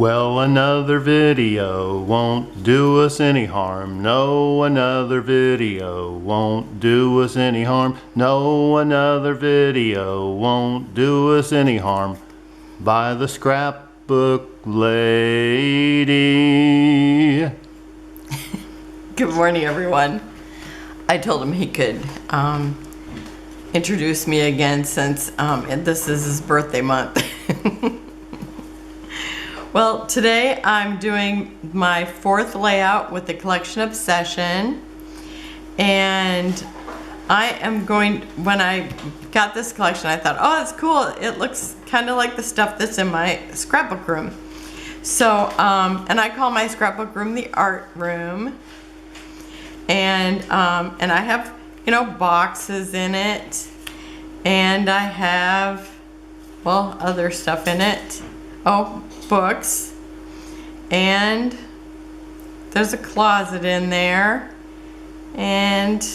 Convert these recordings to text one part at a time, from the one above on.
Well, another video won't do us any harm. No, another video won't do us any harm. No, another video won't do us any harm. By the scrapbook lady. Good morning, everyone. I told him he could introduce me again since this is his birthday month. Well, today I'm doing my fourth layout with the collection obsession, and I am going, when I got this collection, I thought, oh, it's cool. It looks kind of like the stuff that's in my scrapbook room. So, and I call my scrapbook room the art room. And I have, you know, boxes in it, and I have, well, other stuff in it. Oh, books, and there's a closet in there, and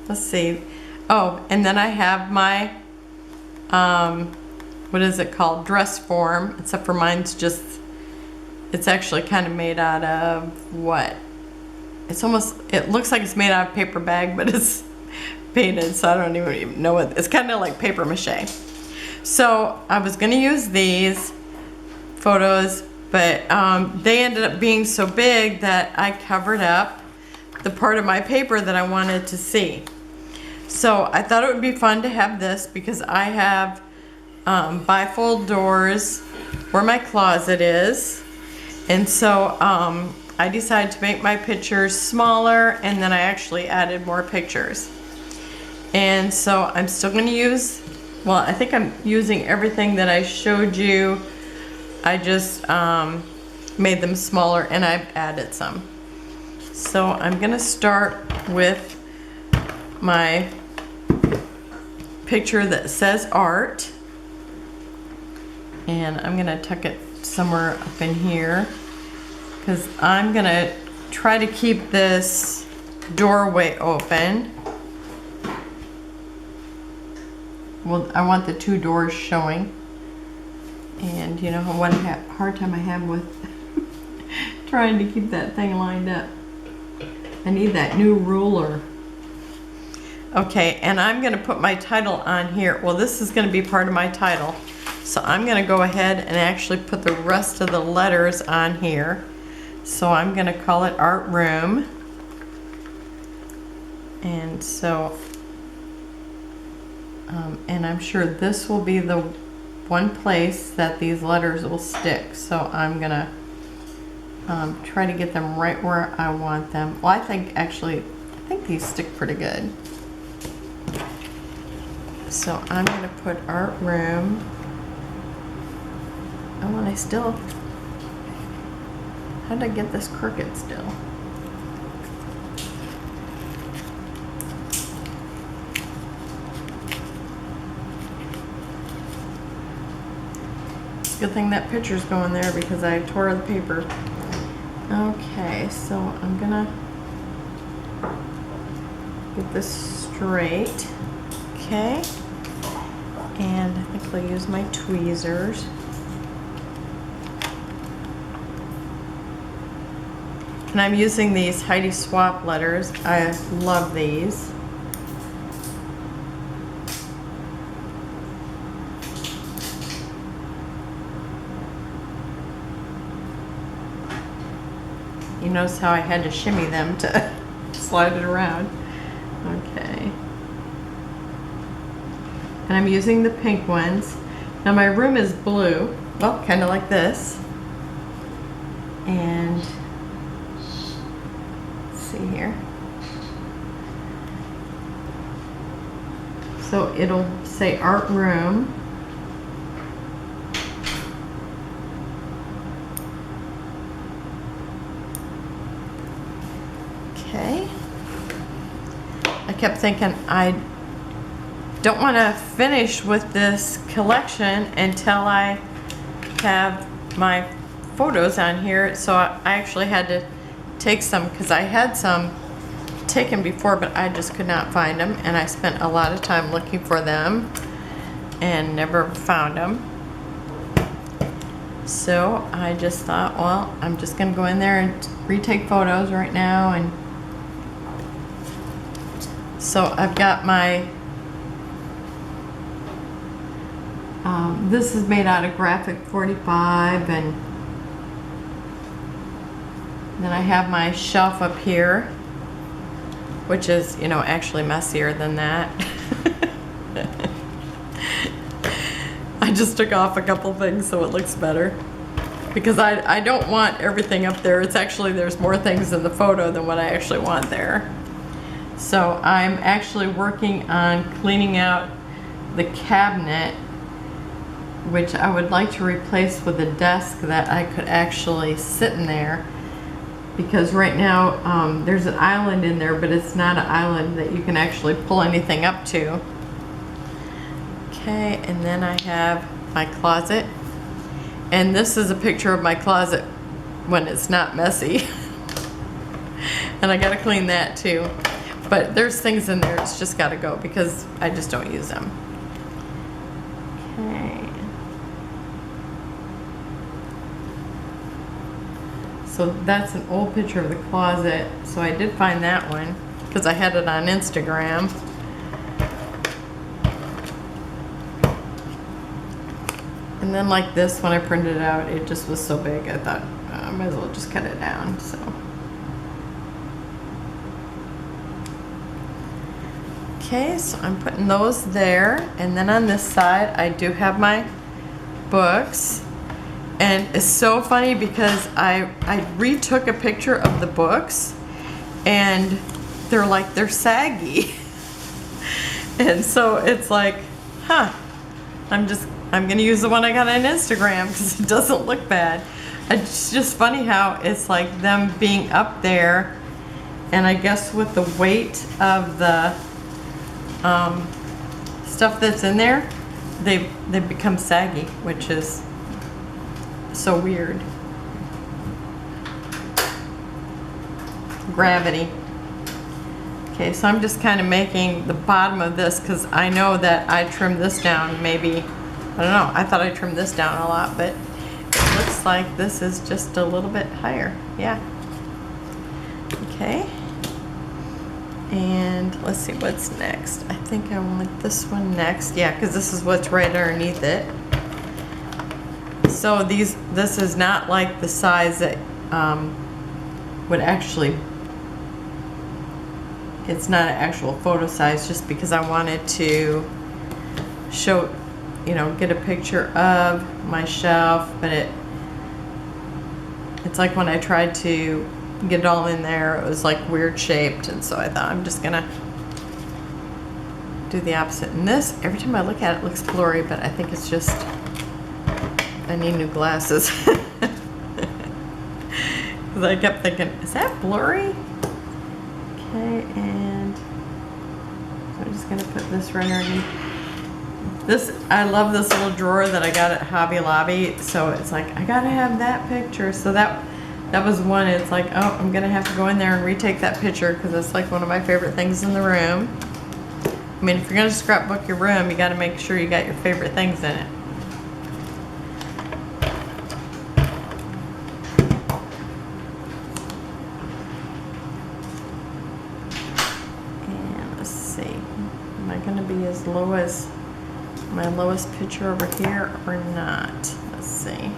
let's see, oh, and then I have my what is it called, dress form, except for mine's just, it's actually kind of made out of what, it's almost, it looks like it's made out of paper bag, but it's painted, so I don't even know what, it's kind of like paper mache. So I was gonna use these photos, but they ended up being so big that I covered up the part of my paper that I wanted to see. So I thought it would be fun to have this because I have bifold doors where my closet is, and so I decided to make my pictures smaller, and then I actually added more pictures. And so I'm still going to use, well, I think I'm using everything that I showed you. I just made them smaller, and I've added some. So I'm gonna start with my picture that says art, and I'm gonna tuck it somewhere up in here because I'm gonna try to keep this doorway open. Well, I want the two doors showing. And you know what hard time I have with trying to keep that thing lined up. I need that new ruler. Okay, and I'm going to put my title on here. Well, this is going to be part of my title. So I'm going to go ahead and actually put the rest of the letters on here. So I'm going to call it Art Room. And so, and I'm sure this will be the one place that these letters will stick, so I'm gonna try to get them right where I want them. Well, I think these stick pretty good. So I'm gonna put art room. Oh, and I still, how did I get this crooked still? Good thing that picture's going there because I tore the paper. Okay, so I'm gonna get this straight. Okay, and I think I'll use my tweezers. And I'm using these Heidi Swapp letters. I love these. You notice how I had to shimmy them to slide it around. Okay. And I'm using the pink ones. Now my room is blue. Well, kind of like this. And let's see here. So it'll say art room. Okay. I kept thinking I don't want to finish with this collection until I have my photos on here, so I actually had to take some because I had some taken before, but I just could not find them, and I spent a lot of time looking for them and never found them. So I just thought, well, I'm just gonna go in there and retake photos right now. And so I've got my, this is made out of graphic 45, and then I have my shelf up here, which is, you know, actually messier than that. I just took off a couple things so it looks better, because I don't want everything up there. It's actually, there's more things in the photo than what I actually want there. So I'm actually working on cleaning out the cabinet, which I would like to replace with a desk that I could actually sit in there, because right now there's an island in there, but it's not an island that you can actually pull anything up to. Okay, and then I have my closet, and this is a picture of my closet when it's not messy. And I gotta clean that too, but there's things in there, it's just gotta go because I just don't use them. Okay, so that's an old picture of the closet. So I did find that one because I had it on Instagram. And then like this, when I printed it out, it just was so big, I thought I might as well just cut it down. So okay, so I'm putting those there. And then on this side, I do have my books. And it's so funny because I retook a picture of the books, and they're saggy. And so it's like, huh, I'm gonna use the one I got on Instagram because it doesn't look bad. It's just funny how it's like them being up there, and I guess with the weight of the stuff that's in there, they become saggy, which is so weird. Gravity. Okay, so I'm just kind of making the bottom of this because I know that I trimmed this down maybe, I don't know, I thought I trimmed this down a lot, but it looks like this is just a little bit higher. Yeah. Okay. And let's see what's next. I think I want this one next. Yeah, because this is what's right underneath it. So this is not like the size that would actually, it's not an actual photo size, just because I wanted to show, you know, get a picture of my shelf, but it's like when I tried to get it all in there, it was like weird shaped, and so I thought I'm just gonna do the opposite. And this, every time I look at it, it looks blurry, but I think it's just, I need new glasses. Because I kept thinking, is that blurry? Okay, and so I'm just gonna put this right underneath. This, I love this little drawer that I got at Hobby Lobby, so it's like, I gotta have that picture. So that was one, it's like, oh, I'm gonna have to go in there and retake that picture because it's like one of my favorite things in the room. I mean, if you're gonna scrapbook your room, you gotta make sure you got your favorite things in it. And let's see, am I gonna be as low as my lowest picture over here or not? Let's see.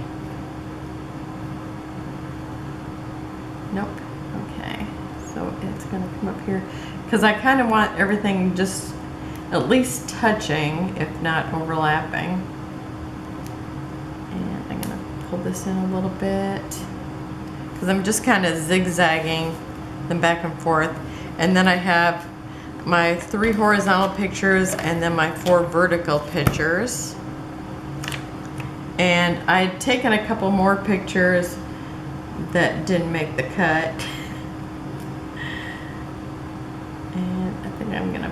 Nope. Okay, so it's gonna come up here because I kind of want everything just at least touching, if not overlapping. And I'm gonna pull this in a little bit because I'm just kind of zigzagging them back and forth. And then I have my 3 horizontal pictures and then my 4 vertical pictures. And I'd taken a couple more pictures that didn't make the cut. And I think I'm gonna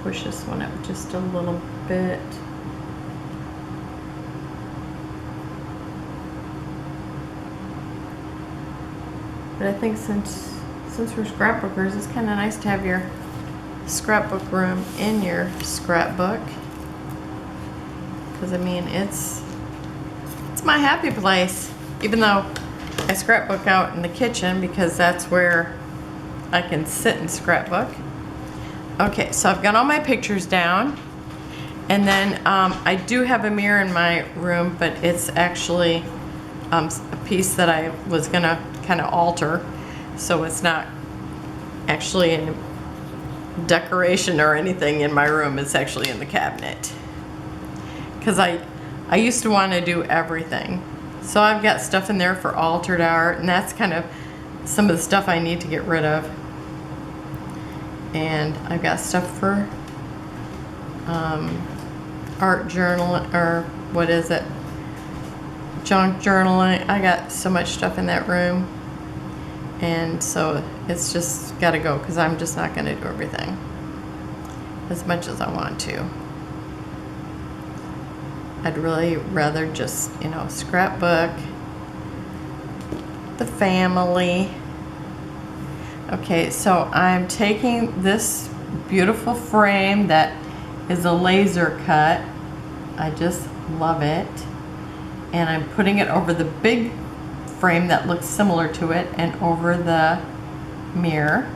push this one up just a little bit. But I think since we're scrapbookers, it's kind of nice to have your scrapbook room in your scrapbook. Because I mean, it's It's my happy place, even though I scrapbook out in the kitchen because that's where I can sit and scrapbook. Okay, so I've got all my pictures down, and then I do have a mirror in my room, but it's actually a piece that I was gonna kind of alter, so it's not actually in decoration or anything in my room. It's actually in the cabinet because I used to want to do everything, so I've got stuff in there for altered art, and that's kind of some of the stuff I need to get rid of. And I've got stuff for art journal, or what is it, junk journaling. I got so much stuff in that room, and so it's just got to go because I'm just not going to do everything as much as I want to. I'd really rather just, you know, scrapbook the family. Okay, so I'm taking this beautiful frame that is a laser cut. I just love it. And I'm putting it over the big frame that looks similar to it and over the mirror.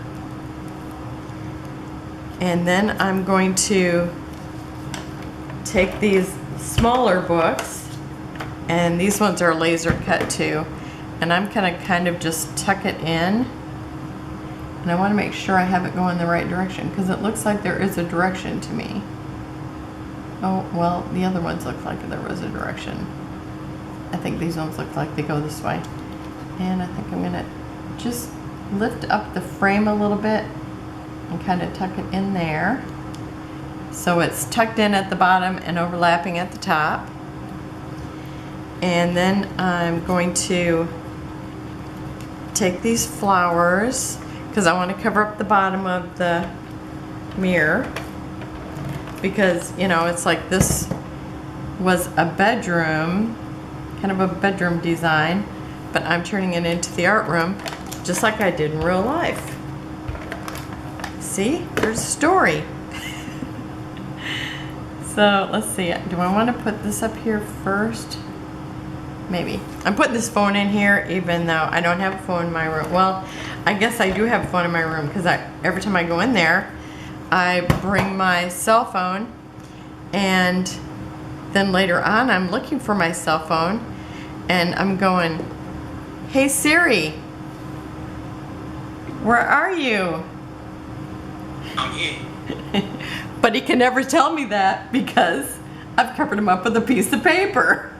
And then I'm going to take these smaller books, and these ones are laser cut too, and I'm gonna kind of just tuck it in, and I want to make sure I have it going the right direction because it looks like there is a direction to me. Oh, well, the other ones look like there was a direction. I think these ones look like they go this way. And I think I'm gonna just lift up the frame a little bit and kind of tuck it in there. So it's tucked in at the bottom and overlapping at the top. And then I'm going to take these flowers because I want to cover up the bottom of the mirror, because, you know, it's like this was a bedroom, kind of a bedroom design, but I'm turning it into the art room just like I did in real life. See, there's a story. So let's see, do I want to put this up here first? Maybe. I'm putting this phone in here even though I don't have a phone in my room. Well, I guess I do have a phone in my room because every time I go in there, I bring my cell phone, and then later on I'm looking for my cell phone and I'm going, "Hey Siri, where are you?" I'm here. But he can never tell me that because I've covered him up with a piece of paper.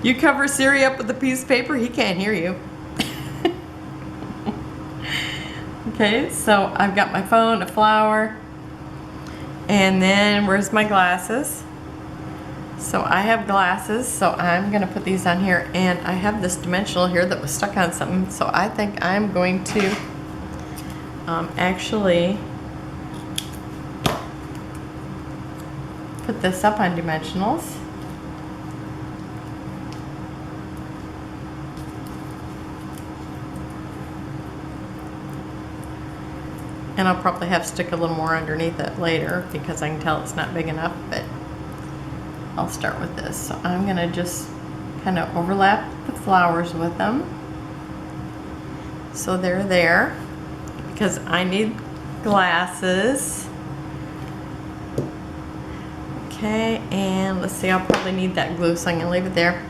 You cover Siri up with a piece of paper, he can't hear you. Okay, so I've got my phone, a flower, and then where's my glasses? So I have glasses, so I'm gonna put these on here, and I have this dimensional here that was stuck on something, so I think I'm going to actually put this up on dimensionals. And I'll probably have to stick a little more underneath it later because I can tell it's not big enough, but I'll start with this. So I'm gonna just kind of overlap the flowers with them. So they're there because I need glasses. Okay, and let's see, I'll probably need that glue, so I'm gonna leave it there.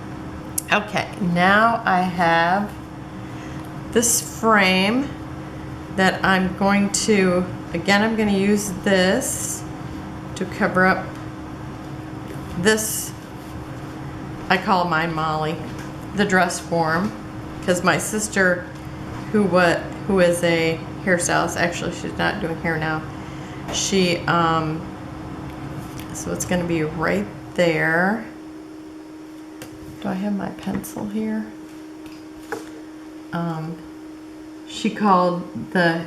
Okay, now I have this frame that I'm going to, again, I'm going to use this to cover up this, I call mine Molly, the dress form, because my sister, who is a hairstylist, actually she's not doing hair now, she, so it's going to be right there. Do I have my pencil here? She called the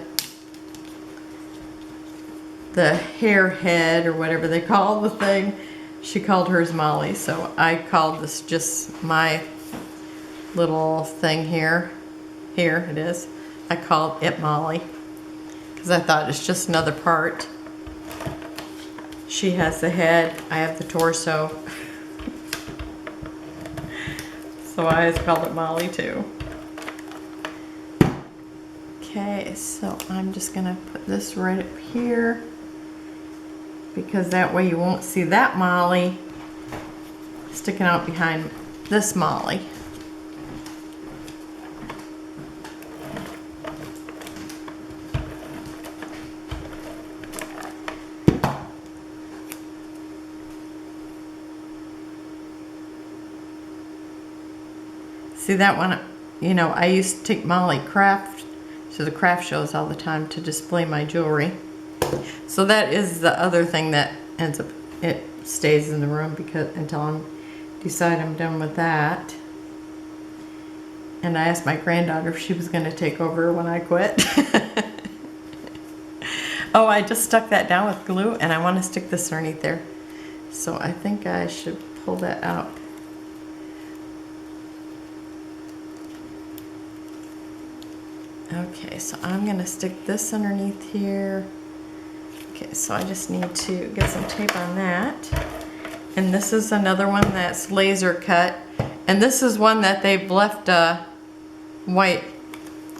hair head, or whatever they call the thing, she called hers Molly. So I called this just my little thing here. Here it is. I called it Molly because I thought it's just another part. She has the head, I have the torso. So I always called it Molly too. Okay, so I'm just gonna put this right up here because that way you won't see that Molly sticking out behind this Molly. See that one, you know, I used to take Molly craft to the craft shows all the time to display my jewelry. So that is the other thing that ends up, it stays in the room because until I decide I'm done with that. And I asked my granddaughter if she was going to take over when I quit. Oh, I just stuck that down with glue and I want to stick this underneath there. So I think I should pull that out. Okay, so I'm going to stick this underneath here. Okay, so I just need to get some tape on that. And this is another one that's laser cut. And this is one that they've left white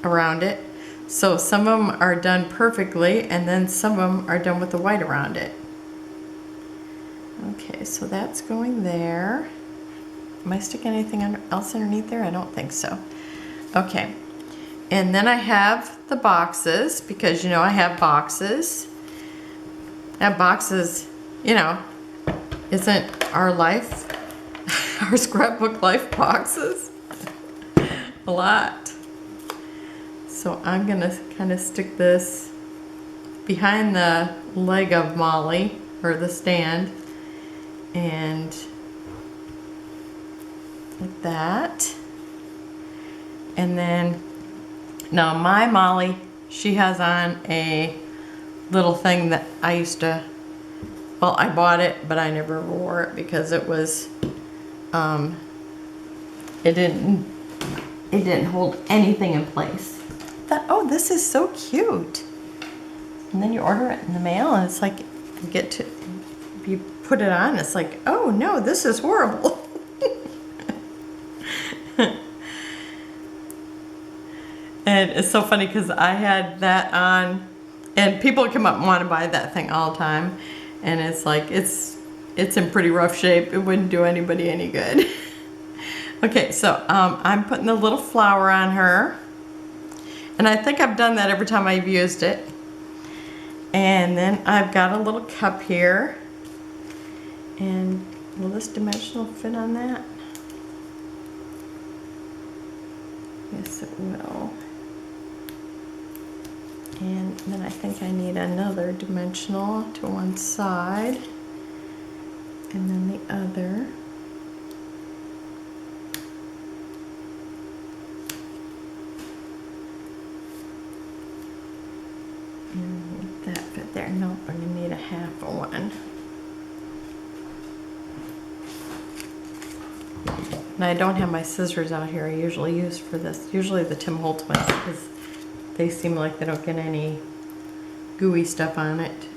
around it. So some of them are done perfectly and then some of them are done with the white around it. Okay, so that's going there. Am I sticking anything else underneath there? I don't think so. Okay. And then I have the boxes, because you know I have boxes. I have boxes, you know, isn't our life, our scrapbook life boxes? A lot. So I'm gonna kind of stick this behind the leg of Molly, or the stand, and like that. And then now my Molly, she has on a little thing that I used to, well, I bought it, but I never wore it because it was, it didn't hold anything in place. I thought, oh, this is so cute. And then you order it in the mail and it's like, you put it on, it's like, oh no, this is horrible. And it's so funny because I had that on, and people come up and want to buy that thing all the time, and it's like it's in pretty rough shape. It wouldn't do anybody any good. Okay, so I'm putting the little flower on her, and I think I've done that every time I've used it. And then I've got a little cup here, and will this dimensional fit on that? Yes, it will. And then I think I need another dimensional to one side, and then the other. And would that fit there? Nope, I'm gonna need a half of one. And I don't have my scissors out here I usually use for this. Usually the Tim Holtz ones, because they seem like they don't get any gooey stuff on it.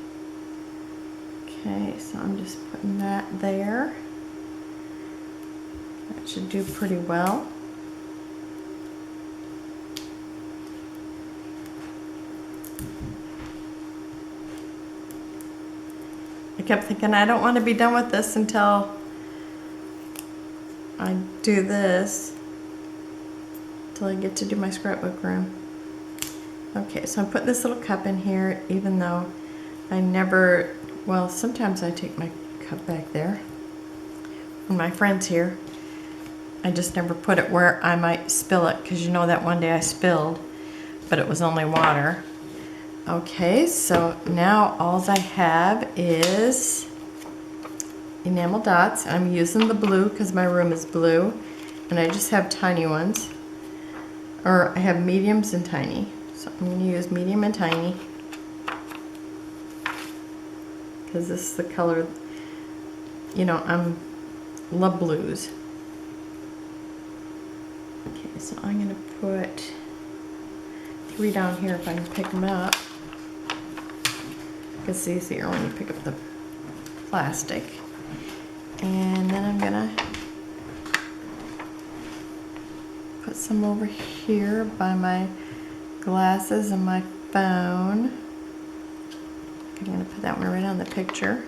Okay, so I'm just putting that there. That should do pretty well. I kept thinking I don't want to be done with this until I do this, till I get to do my scrapbook room. Okay, so I'm putting this little cup in here, even though I never, well, sometimes I take my cup back there when my friend's here. I just never put it where I might spill it, because you know that one day I spilled, but it was only water. Okay, so now all I have is enamel dots. I'm using the blue because my room is blue, and I just have tiny ones, or I have mediums and tiny. So I'm going to use medium and tiny because this is the color, you know, love blues. Okay, so I'm going to put 3 down here if I can pick them up. It's easier when you pick up the plastic. And then I'm going to some over here by my glasses and my phone. I'm going to put that one right on the picture.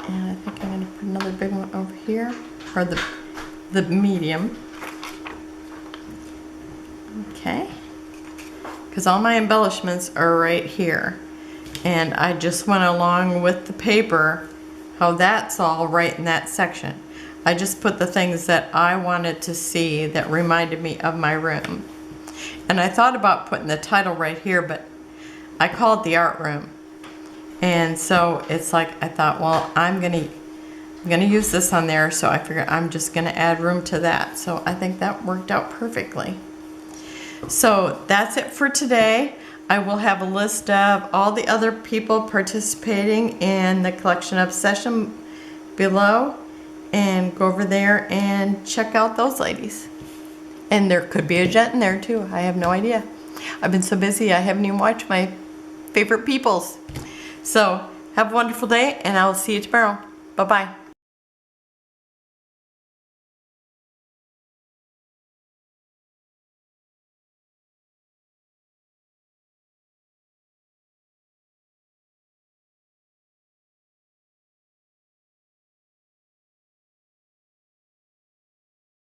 And I think I'm going to put another big one over here, or the medium. Okay. Because all my embellishments are right here. And I just went along with the paper, how that's all right in that section. I just put the things that I wanted to see that reminded me of my room. And I thought about putting the title right here, but I call it the art room. And so it's like, I thought, well, I'm gonna use this on there, so I figured I'm just gonna add room to that. So I think that worked out perfectly. So that's it for today. I will have a list of all the other people participating in the collection obsession below, and go over there and check out those ladies. And there could be a gent in there too. I have no idea. I've been so busy I haven't even watched my favorite peoples. So have a wonderful day, and I will see you tomorrow. Bye-bye.